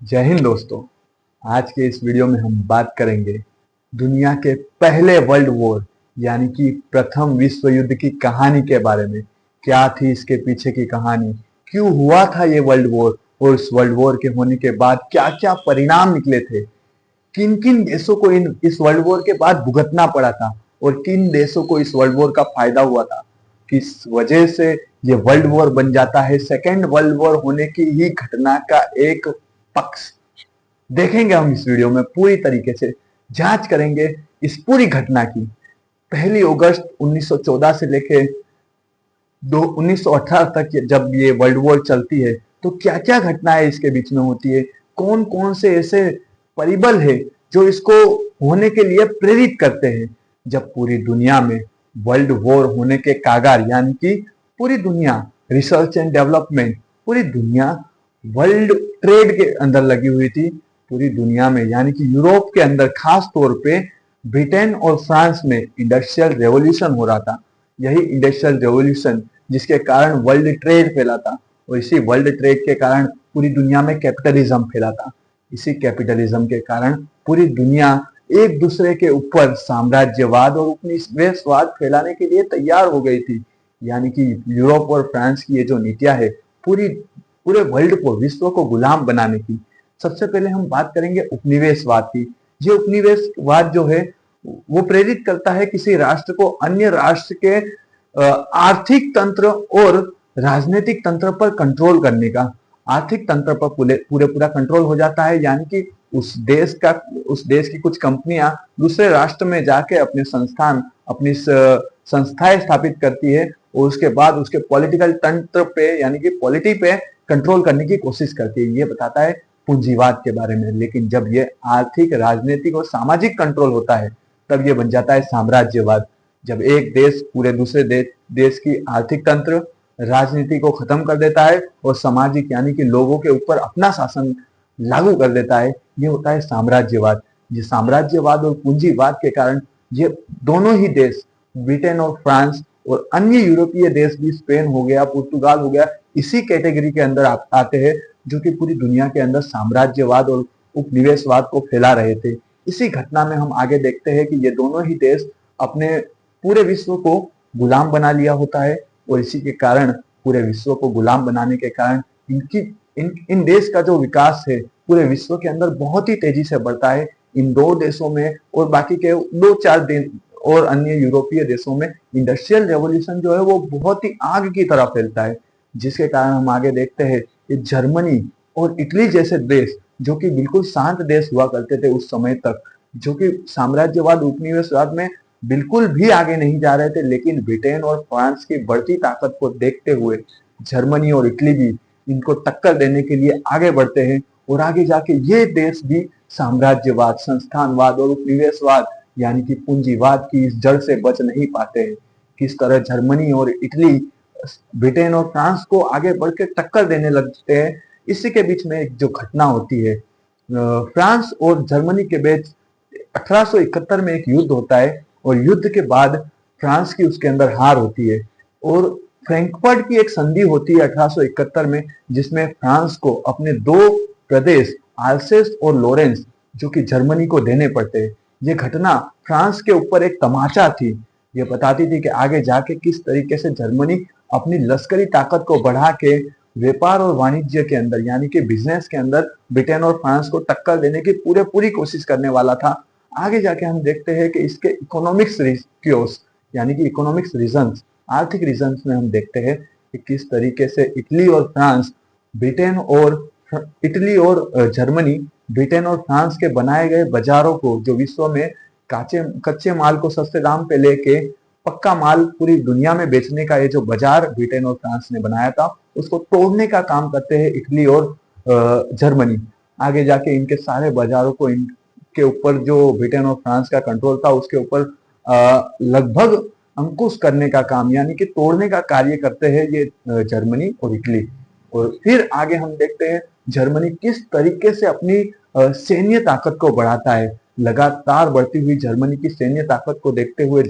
जय हिंद दोस्तों। आज के इस वीडियो में हम बात करेंगे दुनिया के पहले वर्ल्ड वॉर यानी कि प्रथम विश्व युद्ध की कहानी के बारे में। क्या थी इसके पीछे की कहानी, क्यों हुआ था ये वर्ल्ड वॉर और इस वर्ल्ड वॉर के होने के बाद क्या क्या परिणाम निकले थे, किन किन देशों को इस वर्ल्ड वॉर के बाद भुगतना पड़ा था और किन देशों को इस वर्ल्ड वॉर का फायदा हुआ था, किस वजह से ये वर्ल्ड वॉर बन जाता है। सेकेंड वर्ल्ड वॉर होने की ही घटना का एक पक्ष देखेंगे हम इस वीडियो में। पूरी तरीके से जांच करेंगे इस पूरी घटना की। 1 अगस्त 1914 से लेके 1918 तक जब ये वर्ल्ड वॉर चलती है तो क्या क्या घटनाएं इसके बीच में होती है, कौन कौन से ऐसे परिबल है जो इसको होने के लिए प्रेरित करते हैं। जब पूरी दुनिया में वर्ल्ड वॉर होने के कागार, यानी कि पूरी दुनिया रिसर्च एंड डेवलपमेंट, पूरी दुनिया वर्ल्ड ट्रेड के अंदर लगी हुई थी। पूरी दुनिया में यानी कि यूरोप के अंदर खास तौर पे ब्रिटेन और फ्रांस में इंडस्ट्रियल रेवोल्यूशन हो रहा था। यही इंडस्ट्रियल रेवोल्यूशन जिसके कारण वर्ल्ड ट्रेड फैला था और इसी वर्ल्ड ट्रेड के कारण पूरी दुनिया में कैपिटलिज्म फैला था। इसी कैपिटलिज्म के कारण पूरी दुनिया एक दूसरे के ऊपर साम्राज्यवाद और उपनिवेशवाद फैलाने के लिए तैयार हो गई थी। यानी कि यूरोप और फ्रांस की ये जो नीतियां है पूरे वर्ल्ड को, विश्व को गुलाम बनाने की। सबसे पहले हम बात करेंगे उपनिवेशवाद की। ये उपनिवेशवाद जो है वो प्रेरित करता है किसी राष्ट्र को अन्य राष्ट्र के आर्थिक तंत्र और राजनीतिक तंत्र पर कंट्रोल करने का। आर्थिक तंत्र पर पूरा कंट्रोल हो जाता है, यानी कि उस देश की कुछ कंपनियां दूसरे राष्ट्र में जाके अपने संस्थान, अपनी संस्थाएं स्थापित करती है और उसके बाद उसके पॉलिटिकल तंत्र पे यानी कि पॉलिटी पे कंट्रोल करने की कोशिश करती है। ये बताता है पूंजीवाद के बारे में। लेकिन जब ये आर्थिक, राजनीतिक और सामाजिक कंट्रोल होता है तब ये बन जाता है साम्राज्यवाद। जब एक देश पूरे दूसरे देश की आर्थिक तंत्र, राजनीति को खत्म कर देता है और सामाजिक यानी कि लोगों के ऊपर अपना शासन लागू कर देता है, ये होता है साम्राज्यवाद। ये साम्राज्यवाद और पूंजीवाद के कारण ये दोनों ही देश, ब्रिटेन और फ्रांस और अन्य यूरोपीय देश भी, स्पेन हो गया, पुर्तगाल हो गया, इसी कैटेगरी के अंदर आते हैं जो कि पूरी दुनिया के अंदर साम्राज्यवाद और उपनिवेशवाद को फैला रहे थे। इसी घटना में हम आगे देखते हैं कि ये दोनों ही देश अपने पूरे विश्व को गुलाम बना लिया होता है और इसी के कारण, पूरे विश्व को गुलाम बनाने के कारण इन देश का जो विकास है पूरे विश्व के अंदर बहुत ही तेजी से बढ़ता है। इन दो देशों में और बाकी के 2-4 दिन और अन्य यूरोपीय देशों में इंडस्ट्रियल रेवोल्यूशन जो है वो बहुत ही आग की तरह फैलता है, जिसके कारण हम आगे देखते हैं कि जर्मनी और इटली जैसे देश जो कि बिल्कुल शांत देश हुआ करते थे उस समय तक, जो कि साम्राज्यवाद, उपनिवेशवाद में बिल्कुल भी आगे नहीं जा रहे थे, लेकिन ब्रिटेन और फ्रांस की बढ़ती ताकत को देखते हुए जर्मनी और इटली भी इनको टक्कर देने के लिए आगे बढ़ते हैं और आगे जाके ये देश भी साम्राज्यवाद, संस्थानवाद और उपनिवेशवाद यानी कि पूंजीवाद की इस जड़ से बच नहीं पाते हैं। किस तरह जर्मनी और इटली ब्रिटेन और फ्रांस को आगे बढ़ के टक्कर देने लगते हैं। इसी के बीच में एक जो घटना होती है, फ्रांस और जर्मनी के बीच 1871 में एक युद्ध होता है और युद्ध के बाद फ्रांस की उसके अंदर हार होती है और फ्रैंकफर्ट की एक संधि होती है 1871 में, जिसमें फ्रांस को अपने 2 प्रदेश आल्सेस और लोरेंस जो कि जर्मनी को देने पड़ते हैं। ये घटना फ्रांस के ऊपर एक तमाचा थी। ये बताती थी कि आगे जाके किस तरीके से जर्मनी अपनी लश्करी ताकत को बढ़ा के व्यापार और वाणिज्य के अंदर यानी कि बिजनेस के अंदर ब्रिटेन और फ्रांस को टक्कर देने की पूरी कोशिश करने वाला था। आगे जाके हम देखते हैं कि इसके इकोनॉमिक्स क्योस यानी कि इकोनॉमिक्स रीजंस, आर्थिक रीजंस में हम देखते हैं कि किस तरीके से इटली और जर्मनी ब्रिटेन और फ्रांस के बनाए गए बाजारों को, जो विश्व में कच्चे माल को सस्ते दाम पे लेके पक्का माल पूरी दुनिया में बेचने का ये जो बाजार ब्रिटेन और फ्रांस ने बनाया था, उसको तोड़ने का काम करते हैं इटली और जर्मनी। आगे जाके इनके सारे बाजारों को, इनके ऊपर जो ब्रिटेन और फ्रांस का कंट्रोल था उसके ऊपर लगभग अंकुश करने का काम यानी कि तोड़ने का कार्य करते हैं ये जर्मनी और इटली। और फिर आगे हम देखते हैं जर्मनी किस तरीके से अपनी सैन्य ताकत को बढ़ाता है। लगातार बढ़ती हुई जर्मनी की सैन्य ताकत को देखते हुए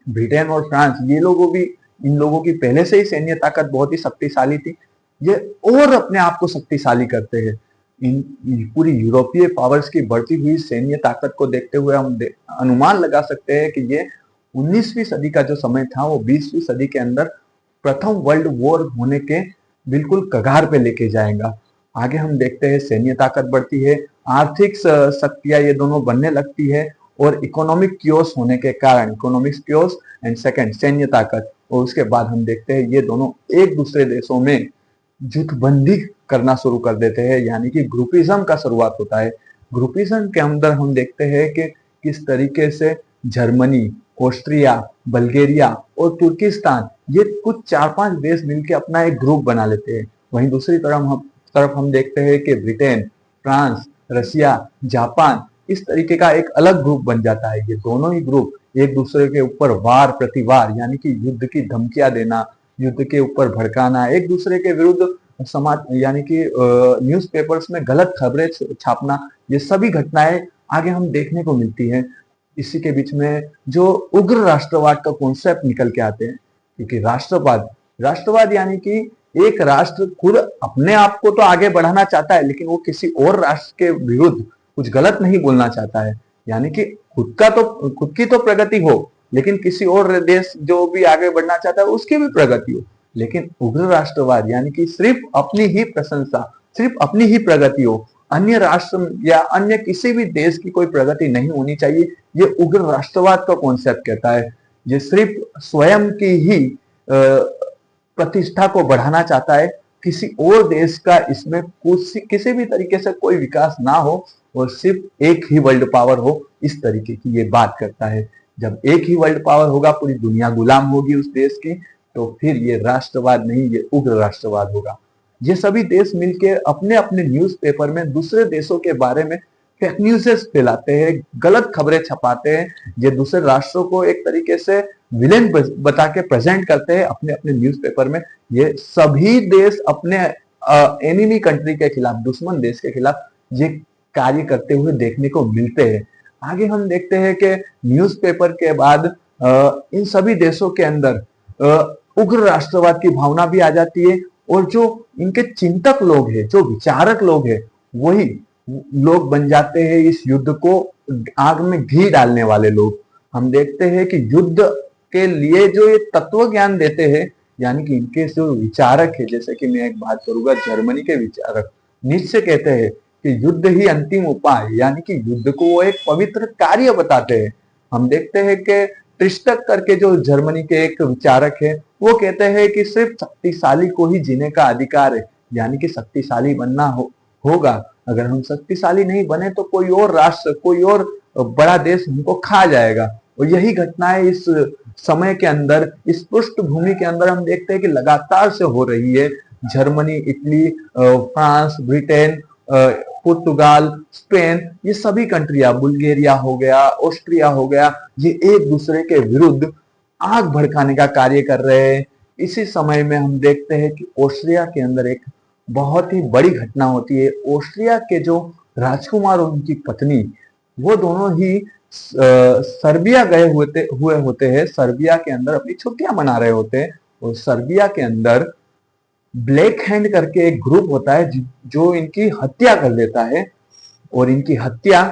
ब्रिटेन और फ्रांस, इन लोगों की पहले से ही सैन्य ताकत बहुत ही शक्तिशाली थी, ये और अपने आप को शक्तिशाली करते हैं। इन पूरी यूरोपीय पावर्स की बढ़ती हुई सैन्य ताकत को देखते हुए हम अनुमान लगा सकते हैं कि ये 19वीं सदी का जो समय था वो 20वीं सदी के अंदर प्रथम वर्ल्ड वॉर होने के बिल्कुल कगार पे लेके जाएगा। आगे हम देखते हैं सैन्य ताकत बढ़ती है, आर्थिक शक्तियां ये दोनों बनने लगती है, और इकोनॉमिक क्योस होने के कारण, इकोनॉमिक क्योस एंड सेकंड सैन्य ताकत, और उसके बाद हम देखते हैं ये दोनों एक दूसरे देशों में जुटबंदी करना शुरू कर देते हैं, यानी कि ग्रुपिज्म का शुरुआत होता है। ग्रुपिज्म के अंदर हम देखते हैं कि किस तरीके से जर्मनी, ऑस्ट्रिया, बल्गेरिया और तुर्किस्तान, ये कुछ 4-5 देश मिलकर अपना एक ग्रुप बना लेते हैं। वहीं दूसरी तरफ हम देखते हैं कि ब्रिटेन, फ्रांस, रशिया, जापान, इस तरीके का एक अलग ग्रुप बन जाता है। ये दोनों ही ग्रुप एक दूसरे के ऊपर वार प्रतिवार, यानी कि युद्ध की धमकियां देना, युद्ध के ऊपर भड़काना, एक दूसरे के विरुद्ध समाज यानी कि न्यूज़पेपर्स में गलत खबरें छापना, ये सभी घटनाएं आगे हम देखने को मिलती हैं। इसी के बीच में जो उग्र राष्ट्रवाद का कॉन्सेप्ट निकल के आते हैं, क्योंकि राष्ट्रवाद यानी कि एक राष्ट्र खुद अपने आप को तो आगे बढ़ाना चाहता है, लेकिन वो किसी और राष्ट्र के विरुद्ध कुछ गलत नहीं बोलना चाहता है। यानी कि खुद की तो प्रगति हो, लेकिन किसी और देश जो भी आगे बढ़ना चाहता है उसकी भी प्रगति हो। लेकिन उग्र राष्ट्रवाद यानी कि सिर्फ अपनी ही प्रशंसा, सिर्फ अपनी ही प्रगति हो, अन्य राष्ट्र या अन्य किसी भी देश की कोई प्रगति नहीं होनी चाहिए, ये उग्र राष्ट्रवाद का कॉन्सेप्ट कहता है। ये सिर्फ स्वयं की ही प्रतिष्ठा को बढ़ाना चाहता है, किसी और देश का इसमें किसी भी तरीके से कोई विकास ना हो, और सिर्फ एक ही वर्ल्ड पावर हो, इस तरीके की ये बात करता है। जब एक ही वर्ल्ड पावर होगा, पूरी दुनिया गुलाम होगी उस देश की, तो फिर ये राष्ट्रवाद नहीं, ये उग्र राष्ट्रवाद होगा। ये सभी देश मिलकर अपने अपने न्यूज़पेपर में दूसरे देशों के बारे में फेक न्यूज़ फैलाते हैं, गलत खबरें छपाते हैं, ये दूसरे राष्ट्रों को एक तरीके से विलेन बता के प्रेजेंट करते हैं अपने अपने न्यूज़पेपर में। ये सभी देश अपने एनिमी कंट्री के खिलाफ, दुश्मन देश के खिलाफ ये कार्य करते हुए देखने को मिलते हैं। आगे हम देखते हैं कि न्यूज़पेपर के बाद इन सभी देशों के अंदर उग्र राष्ट्रवाद की भावना भी आ जाती है, और जो इनके चिंतक लोग हैं, जो विचारक लोग हैं, वही लोग बन जाते हैं इस युद्ध को आग में घी डालने वाले लोग। हम देखते हैं कि युद्ध के लिए जो ये तत्व ज्ञान देते हैं, यानी कि इनके जो विचारक है, जैसे कि मैं एक बात करूंगा, जर्मनी के विचारक नीत्शे कहते हैं कि युद्ध ही अंतिम उपाय, यानी कि युद्ध को वो एक पवित्र कार्य बताते हैं। हम देखते हैं कि ट्रिस्टक करके जो जर्मनी के एक विचारक है, वो कहते हैं कि सिर्फ शक्तिशाली को ही जीने का अधिकार है, यानी कि शक्तिशाली बनना होगा। अगर हम शक्तिशाली नहीं बने तो कोई और राष्ट्र, कोई और बड़ा देश हमको खा जाएगा। और यही घटनाएं इस समय के अंदर, इस पृष्ठभूमि के अंदर हम देखते हैं कि लगातार से हो रही है। जर्मनी, इटली, फ्रांस, ब्रिटेन, पुर्तगाल, स्पेन, ये सभी कंट्रियां, बुल्गारिया हो गया, ऑस्ट्रिया हो गया, ये एक दूसरे के विरुद्ध आग भड़काने का कार्य कर रहे हैं। इसी समय में हम देखते हैं कि ऑस्ट्रिया के अंदर एक बहुत ही बड़ी घटना होती है। ऑस्ट्रिया के जो राजकुमार और उनकी पत्नी, वो दोनों ही सर्बिया गए हुए होते हैं, सर्बिया के अंदर अपनी छुट्टियां मना रहे होते हैं, और सर्बिया के अंदर ब्लैक हैंड करके एक ग्रुप होता है जो इनकी हत्या कर देता है। और इनकी हत्या,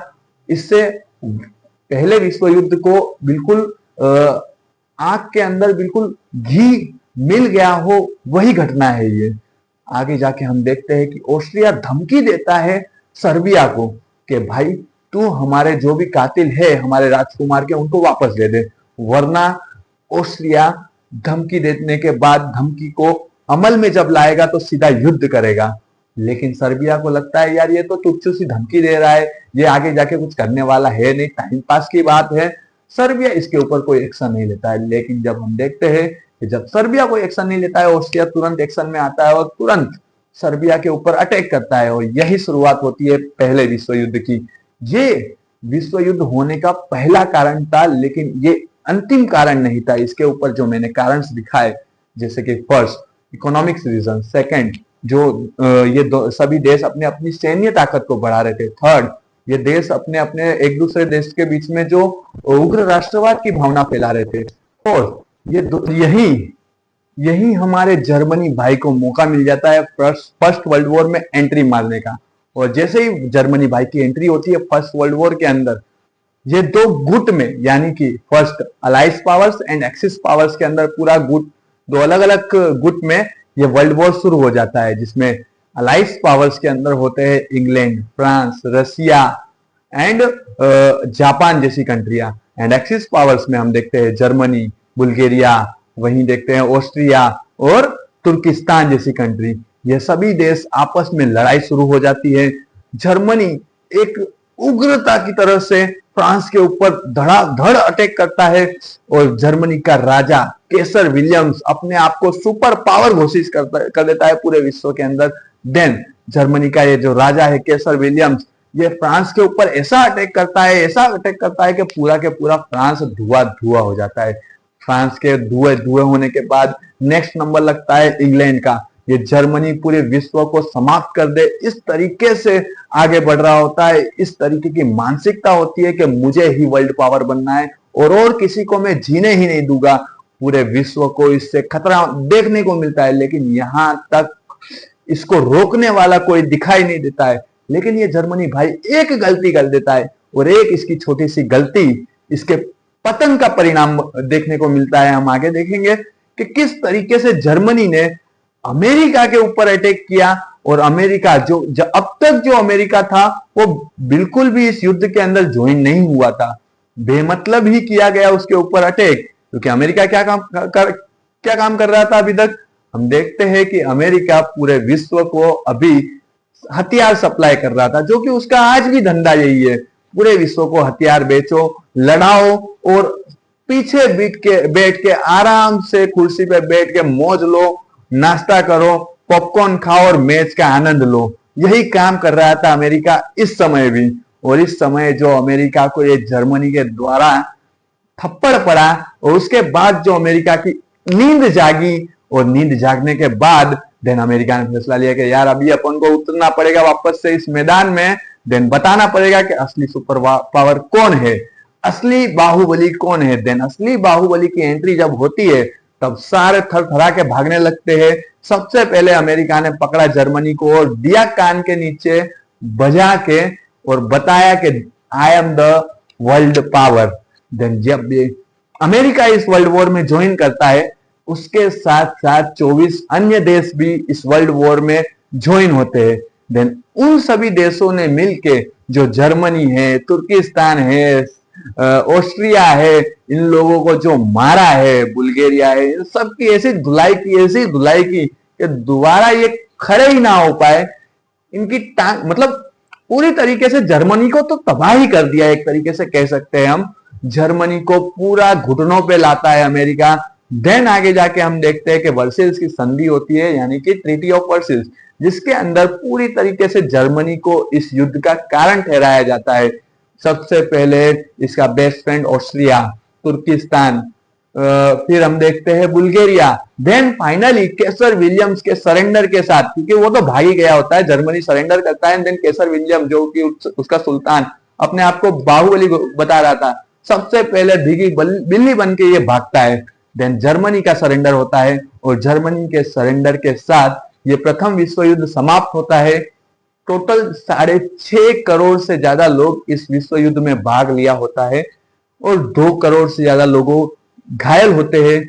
इससे पहले विश्व युद्ध को बिल्कुल आग के अंदर बिल्कुल घी मिल गया हो, वही घटना है ये। आगे जाके हम देखते हैं कि ऑस्ट्रिया धमकी देता है सर्बिया को कि भाई तू हमारे जो भी कातिल है हमारे राजकुमार के, उनको वापस दे दे, वरना ऑस्ट्रिया धमकी देने के बाद धमकी को अमल में जब लाएगा तो सीधा युद्ध करेगा। लेकिन सर्बिया को लगता है यार ये तो तुच्छ सी धमकी दे रहा है, ये आगे जाके कुछ करने वाला है नहीं, टाइम पास की बात है। सर्बिया इसके ऊपर कोई एक्शन नहीं लेता है। लेकिन जब हम देखते हैं कि जब सर्बिया कोई एक्शन नहीं लेता है, ऑस्ट्रिया तुरंत एक्शन में आता है और तुरंत सर्बिया के ऊपर अटैक करता है, और यही शुरुआत होती है पहले विश्व युद्ध की। ये विश्व युद्ध होने का पहला कारण था, लेकिन ये अंतिम कारण नहीं था। इसके ऊपर जो मैंने कारण दिखाए, जैसे कि फर्स्ट इकोनॉमिक्स रीजन, सेकंड जो ये सभी देश अपने अपनी सैन्य ताकत को बढ़ा रहे थे, थर्ड ये देश अपने अपने एक दूसरे देश के बीच में जो उग्र राष्ट्रवाद की भावना फैला रहे थे, फोर्थ यही हमारे जर्मनी भाई को मौका मिल जाता है फर्स्ट वर्ल्ड वॉर में एंट्री मारने का। और जैसे ही जर्मनी भाई की एंट्री होती है फर्स्ट वर्ल्ड वॉर के अंदर, ये दो गुट में, यानी कि first allies powers and axis powers के अंदर पूरा गुट, दो अलग अलग गुट में ये वर्ल्ड वॉर शुरू हो जाता है, जिसमें अलाइज पावर्स के अंदर होते हैं England, France, Russia and Japan जैसी कंट्रियां। एंड एक्सिस पावर्स में हम देखते हैं जर्मनी, बुल्गारिया, वहीं देखते हैं ऑस्ट्रिया और तुर्किस्तान जैसी कंट्री। ये सभी देश आपस में लड़ाई शुरू हो जाती है। जर्मनी एक उग्रता की तरह से फ्रांस के ऊपर धड़ाधड़ अटैक करता है और जर्मनी का राजा केसर विलियम्स अपने आप को सुपर पावर घोषित कर देता है पूरे विश्व के अंदर। देन जर्मनी का ये जो राजा है केसर विलियम्स, ये फ्रांस के ऊपर ऐसा अटैक करता है कि पूरा के पूरा फ्रांस धुआं धुआं हो जाता है। फ्रांस के धुएं धुएं होने के बाद नेक्स्ट नंबर लगता है इंग्लैंड का। ये जर्मनी पूरे विश्व को समाप्त कर दे इस तरीके से आगे बढ़ रहा होता है। इस तरीके की मानसिकता होती है कि मुझे ही वर्ल्ड पावर बनना है और किसी को मैं जीने ही नहीं दूंगा। पूरे विश्व को इससे खतरा देखने को मिलता है, लेकिन यहां तक इसको रोकने वाला कोई दिखाई नहीं देता है। लेकिन ये जर्मनी भाई एक गलती कर देता है और एक इसकी छोटी सी गलती इसके पतन का परिणाम देखने को मिलता है। हम आगे देखेंगे कि किस तरीके से जर्मनी ने अमेरिका के ऊपर अटैक किया और अमेरिका जो अब तक जो अमेरिका था वो बिल्कुल भी इस युद्ध के अंदर ज्वाइन नहीं हुआ था। बेमतलब ही किया गया उसके ऊपर अटैक, क्योंकि अमेरिका क्या काम कर रहा था अभी तक। हम देखते हैं कि अमेरिका पूरे विश्व को अभी हथियार सप्लाई कर रहा था, जो कि उसका आज भी धंधा यही है। पूरे विश्व को हथियार बेचो, लड़ाओ और पीछे बैठ के आराम से कुर्सी पे बैठ के मौज लो, नाश्ता करो, पॉपकॉर्न खाओ और मैच का आनंद लो। यही काम कर रहा था अमेरिका इस समय भी। और इस समय जो अमेरिका को ये जर्मनी के द्वारा थप्पड़ पड़ा और उसके बाद जो अमेरिका की नींद जागी, और नींद जागने के बाद देन अमेरिका ने फैसला लिया कि यार अभी अपन को उतरना पड़ेगा वापस से इस मैदान में। देन बताना पड़ेगा कि असली सुपर पावर कौन है, असली बाहुबली कौन है। देन असली बाहुबली की एंट्री जब होती है तब सारे थरथरा के भागने लगते हैं। सबसे पहले अमेरिका ने पकड़ा जर्मनी को और दिया कान के नीचे बजा के और बताया कि I am the world power. Then जब अमेरिका इस वर्ल्ड वॉर में ज्वाइन करता है, उसके साथ साथ 24 अन्य देश भी इस वर्ल्ड वॉर में ज्वाइन होते हैं। देन उन सभी देशों ने मिलके जो जर्मनी है, तुर्किस्तान है, ऑस्ट्रिया है, इन लोगों को जो मारा है, बुल्गारिया है, इन सबकी ऐसी धुलाई की कि दोबारा ये खड़े ही ना हो पाए। इनकी टांग मतलब पूरी तरीके से जर्मनी को तो तबाह ही कर दिया, एक तरीके से कह सकते हैं हम। जर्मनी को पूरा घुटनों पे लाता है अमेरिका। देन आगे जाके हम देखते हैं कि वर्सेल्स की संधि होती है, यानी कि ट्रीटी ऑफ वर्सेल्स, जिसके अंदर पूरी तरीके से जर्मनी को इस युद्ध का कारण ठहराया जाता है। सबसे पहले इसका बेस्ट फ्रेंड ऑस्ट्रिया, तुर्किस्तान, फिर हम देखते हैं बुल्गारिया। देन फाइनली केसर विलियम्स के सरेंडर के साथ, क्योंकि वो तो भाग ही गया होता है, जर्मनी सरेंडर करता है। देन केसर विलियम जो कि उसका सुल्तान अपने आप को बाहुबली बता रहा था, सबसे पहले भीगी बिल्ली बन के ये भागता है। देन जर्मनी का सरेंडर होता है और जर्मनी के सरेंडर के साथ ये प्रथम विश्व युद्ध समाप्त होता है। टोटल 6.5 करोड़ से ज्यादा लोग इस विश्व युद्ध में भाग लिया होता है और 2 करोड़ से ज्यादा लोगों घायल होते हैं।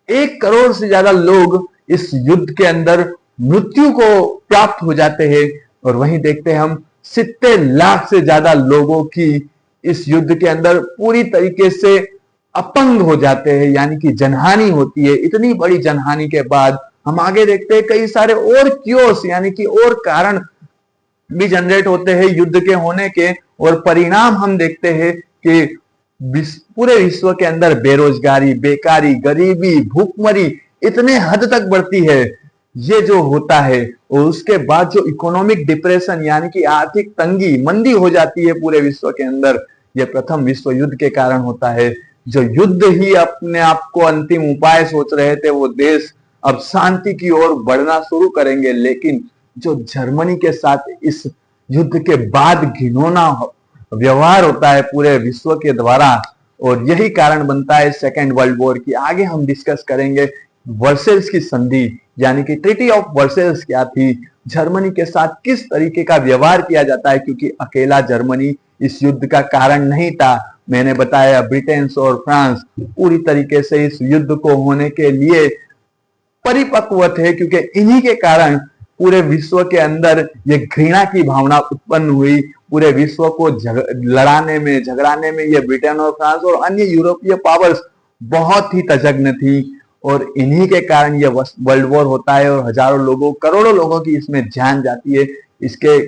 1 करोड़ से ज्यादा लोग इस युद्ध के अंदर मृत्यु को प्राप्त हो जाते हैं। और वहीं देखते हैं हम 70 लाख से ज्यादा लोगों की इस युद्ध के अंदर पूरी तरीके से अपंग हो जाते हैं, यानी कि जनहानि होती है। इतनी बड़ी जनहानि के बाद हम आगे देखते हैं कई सारे और क्योस, यानी कि और कारण भी जनरेट होते हैं युद्ध के होने के, और परिणाम हम देखते हैं कि पूरे विश्व के अंदर बेरोजगारी, बेकारी, गरीबी, भूखमरी इतने हद तक बढ़ती है। ये जो होता है और उसके बाद जो इकोनॉमिक डिप्रेशन, यानी कि आर्थिक तंगी, मंदी हो जाती है पूरे विश्व के अंदर, यह प्रथम विश्व युद्ध के कारण होता है। जो युद्ध ही अपने आप को अंतिम उपाय सोच रहे थे, वो देश अब शांति की ओर बढ़ना शुरू करेंगे। लेकिन जो जर्मनी के साथ इस युद्ध के बाद घिनौना व्यवहार होता है पूरे विश्व के द्वारा, और यही कारण बनता है सेकेंड वर्ल्ड वॉर की। आगे हम डिस्कस करेंगे वर्सेल्स की संधि यानी कि ट्रीटी ऑफ वर्सेल्स क्या थी, जर्मनी के साथ किस तरीके का व्यवहार किया जाता है, क्योंकि अकेला जर्मनी इस युद्ध का कारण नहीं था। मैंने बताया ब्रिटेन और फ्रांस पूरी तरीके से इस युद्ध को होने के लिए परिपक्व थे, क्योंकि इन्हीं के कारण पूरे विश्व के अंदर ये घृणा की भावना उत्पन्न हुई। पूरे विश्व को लड़ाने में, झगड़ाने में ये ब्रिटेन और फ्रांस और अन्य यूरोपीय पावर्स बहुत ही तजग्न थी, और इन्हीं के कारण ये वर्ल्ड वॉर होता है और हजारों लोगों, करोड़ों लोगों की इसमें जान जाती है। इसके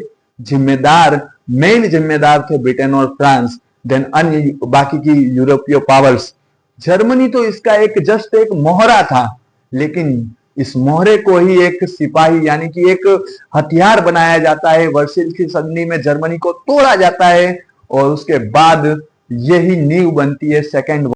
मेन जिम्मेदार थे ब्रिटेन और फ्रांस, देन अन्य बाकी की यूरोपीय पावर्स। जर्मनी तो इसका जस्ट एक मोहरा था, लेकिन इस मोहरे को ही एक सिपाही यानी कि एक हथियार बनाया जाता है। वर्सेल्स की संधि में जर्मनी को तोड़ा जाता है और उसके बाद यही नींव बनती है सेकेंड